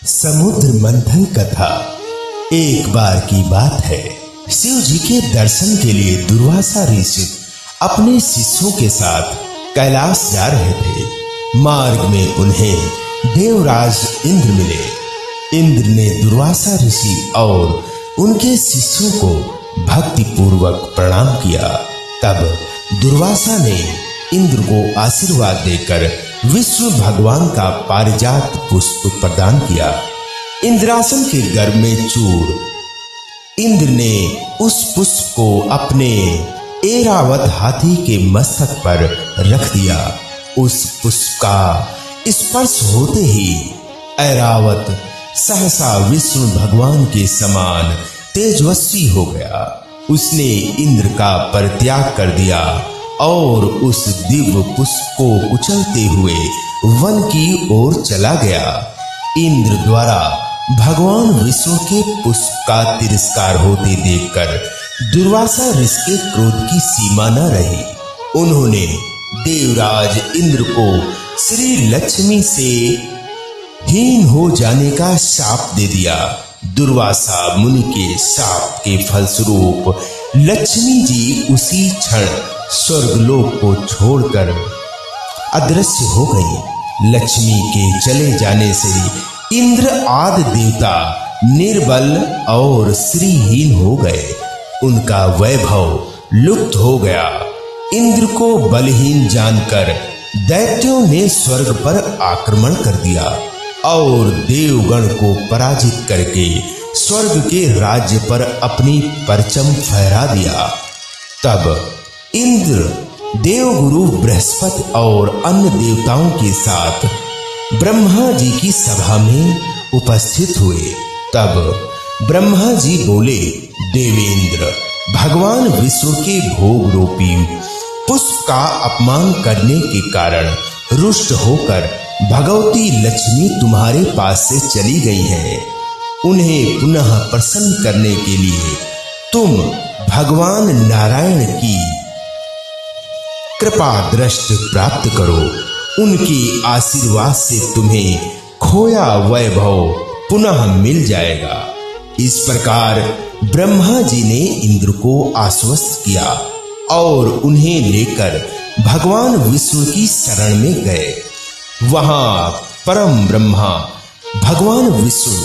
समुद्र मंथन कथा। एक बार की बात है, शिव जी के दर्शन के लिए दुर्वासा ऋषि अपने शिष्यों के साथ कैलाश जा रहे थे। मार्ग में उन्हें देवराज इंद्र मिले। इंद्र ने दुर्वासा ऋषि और उनके शिष्यों को भक्ति पूर्वक प्रणाम किया। तब दुर्वासा ने इंद्र को आशीर्वाद देकर विष्णु भगवान का पारिजात पुष्प प्रदान किया। इंद्रासन के गर्भ में चूर इंद्र ने उस पुष्प को अपने ऐरावत हाथी के मस्तक पर रख दिया। उस पुष्प का स्पर्श होते ही ऐरावत सहसा विष्णु भगवान के समान तेजस्वी हो गया। उसने इंद्र का परित्याग कर दिया और उस दिव्य पुष्प को कुचलते हुए वन की ओर चला गया। इंद्र द्वारा भगवान विष्णु के पुष्प का तिरस्कार होते देखकर दुर्वासा ऋषि के क्रोध की सीमा न रही। उन्होंने देवराज इंद्र को श्री लक्ष्मी से हीन हो जाने का शाप दे दिया। दुर्वासा मुनि के शाप के फलस्वरूप लक्ष्मी जी उसी क्षण स्वर्गलोक को छोड़कर अदृश्य हो गई। लक्ष्मी के चले जाने से इंद्र आदि देवता निर्बल और श्रीहीन हो गए। उनका वैभव लुप्त हो गया। इंद्र को बलहीन जानकर दैत्यों ने स्वर्ग पर आक्रमण कर दिया और देवगण को पराजित करके स्वर्ग के राज्य पर अपनी परचम फहरा दिया। तब इंद्र देवगुरु बृहस्पति और अन्य देवताओं के साथ ब्रह्मा जी की सभा में उपस्थित हुए। तब ब्रह्मा जी बोले, देवेंद्र, भगवान विष्णु के भोग रूपी पुष्प का अपमान करने के कारण रुष्ट होकर भगवती लक्ष्मी तुम्हारे पास से चली गई है। उन्हें पुनः प्रसन्न करने के लिए तुम भगवान नारायण की कृपा दृष्टि प्राप्त करो। उनके आशीर्वाद से तुम्हें खोया वैभव पुनः मिल जाएगा। इस प्रकार ब्रह्मा जी ने इंद्र को आश्वस्त किया और उन्हें लेकर भगवान विष्णु की शरण में गए। वहां परम ब्रह्मा भगवान विष्णु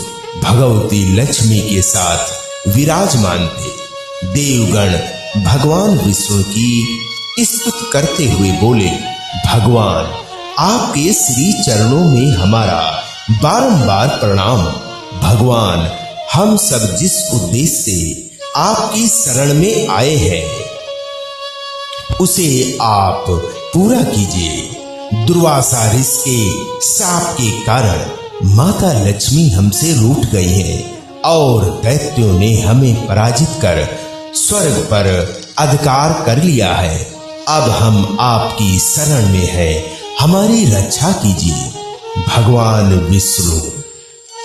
भगवती लक्ष्मी के साथ विराजमान थे। देवगण भगवान विष्णु की स्तुति करते हुए बोले, भगवान, आपके श्री चरणों में हमारा बारंबार प्रणाम। भगवान, हम सब जिस उद्देश्य से आपकी शरण में आए हैं उसे आप पूरा कीजिए। दुर्वासा ऋषि के शाप के कारण माता लक्ष्मी हमसे रूठ गई हैं और दैत्यों ने हमें पराजित कर स्वर्ग पर अधिकार कर लिया है। अब हम आपकी शरण में हैं, हमारी रक्षा कीजिए। भगवान विष्णु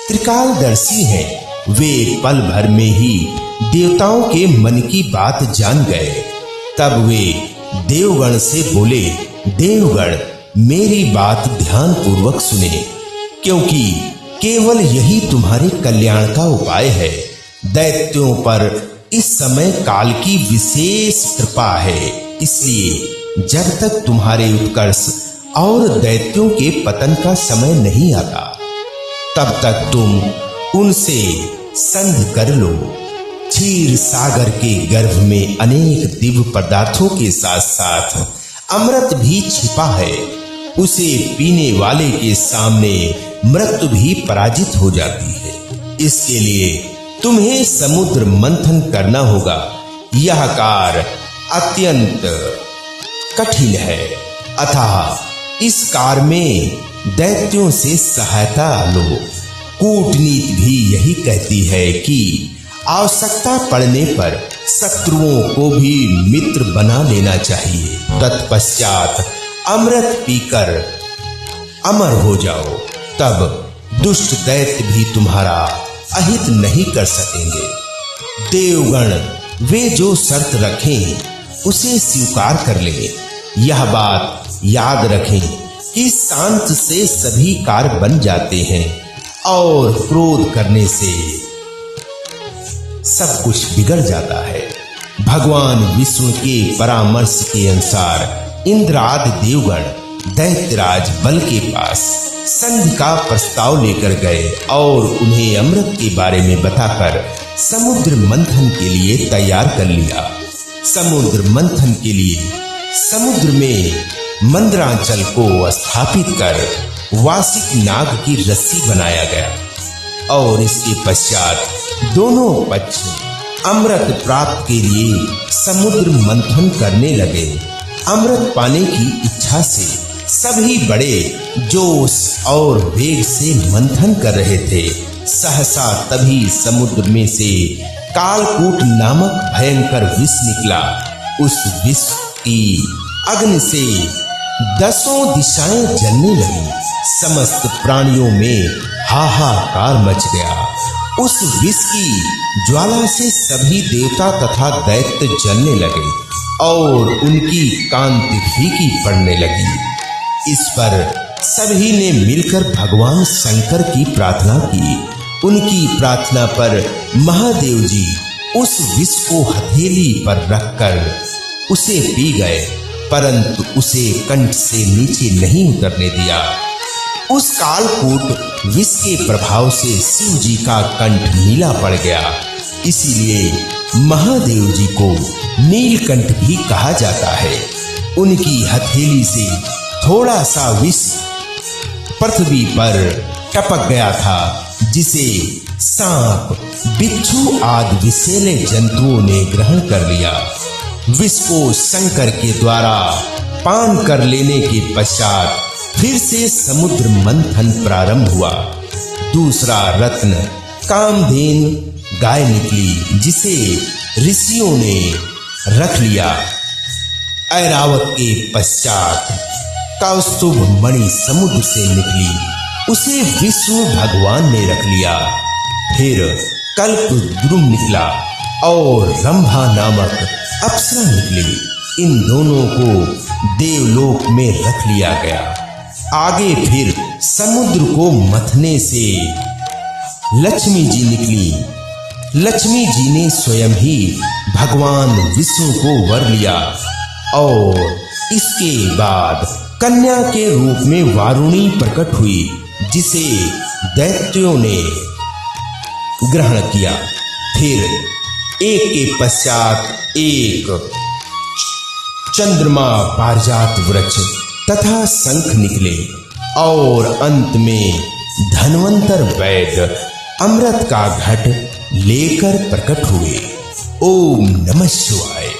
त्रिकालदर्शी हैं। वे पल भर में ही देवताओं के मन की बात जान गए। तब वे देवगण से बोले, देवगण, मेरी बात ध्यान पूर्वक सुने, क्योंकि केवल यही तुम्हारे कल्याण का उपाय है। दैत्यों पर इस समय काल की विशेष कृपा है, इसलिए जब तक तुम्हारे उत्कर्ष और दैत्यों के पतन का समय नहीं आता तब तक तुम उनसे संधि कर लो। क्षीर सागर के गर्भ में अनेक दिव्य पदार्थों के साथ साथ अमृत भी छिपा है। उसे पीने वाले के सामने मृत्यु भी पराजित हो जाती है। इसके लिए तुम्हें समुद्र मंथन करना होगा। यह कार्य अत्यंत कठिन है, अतः इस कार्य में दैत्यों से सहायता लो। कूटनीति भी यही कहती है कि आवश्यकता पड़ने पर शत्रुओं को भी मित्र बना लेना चाहिए। तत्पश्चात अमृत पीकर अमर हो जाओ, तब दुष्ट दैत्य भी तुम्हारा अहित नहीं कर सकेंगे। देवगण वे जो शर्त रखें उसे स्वीकार कर ले। यह बात याद रखें कि शांत से सभी कार्य बन जाते हैं और क्रोध करने से सब कुछ बिगड़ जाता है। भगवान विष्णु के परामर्श के अनुसार इंद्र आदि देवगण दैत्यराज बल के पास संधि का प्रस्ताव लेकर गए और उन्हें अमृत के बारे में बताकर समुद्र मंथन के लिए तैयार कर लिया। समुद्र मंथन के लिए समुद्र में मंदरांचल को स्थापित कर वासिक नाग की रस्सी बनाया गया और इसके पश्चात दोनों पक्ष अमृत प्राप्त के लिए समुद्र मंथन करने लगे। अमृत पाने की इच्छा से सभी बड़े जोश और वेग से मंथन कर रहे थे। सहसा तभी समुद्र में से कालकूट नामक भयंकर विष निकला। उस विष की अग्नि से 10 दिशाएं जलने लगी। समस्त प्राणियों में हाहाकार मच गया। उस विष की ज्वाला से सभी देवता तथा दैत्य जलने लगे और उनकी कांति फीकी पड़ने लगी। इस पर सभी ने मिलकर भगवान शंकर की प्रार्थना की। उनकी प्रार्थना पर महादेव जी उस विष को हथेली पर रखकर उसे पी गए, परंतु उसे कंठ से नीचे नहीं उतरने दिया। उस कालकूट विष के प्रभाव से शिव जी का कंठ नीला पड़ गया। इसीलिए महादेव जी को नीलकंठ भी कहा जाता है। उनकी हथेली से थोड़ा सा विष पृथ्वी पर टपक गया था, जिसे सांप, बिच्छू आदि विषैले जंतुओं ने ग्रहण कर लिया। विष को शंकर के द्वारा पान कर लेने के पश्चात फिर से समुद्र मंथन प्रारंभ हुआ। दूसरा रत्न कामधेनु गाय निकली, जिसे ऋषियों ने रख लिया। ऐरावत के पश्चात कौस्तुभ मणि समुद्र से निकली, उसे विष्णु भगवान ने रख लिया। फिर कल्पद्रुम निकला और रंभा नामक अप्सरा निकली। इन दोनों को देवलोक में रख लिया गया। आगे फिर समुद्र को मथने से लक्ष्मी जी निकली। लक्ष्मी जी ने स्वयं ही भगवान विष्णु को वर लिया और इसके बाद कन्या के रूप में वारुणी प्रकट हुई, जिसे दैत्यों ने ग्रहण किया। फिर एक के पश्चात एक चंद्रमा, पारिजात वृक्ष तथा शंख निकले और अंत में धन्वंतर वैद्य अमृत का घट लेकर प्रकट हुए। ओम नमः शिवाय।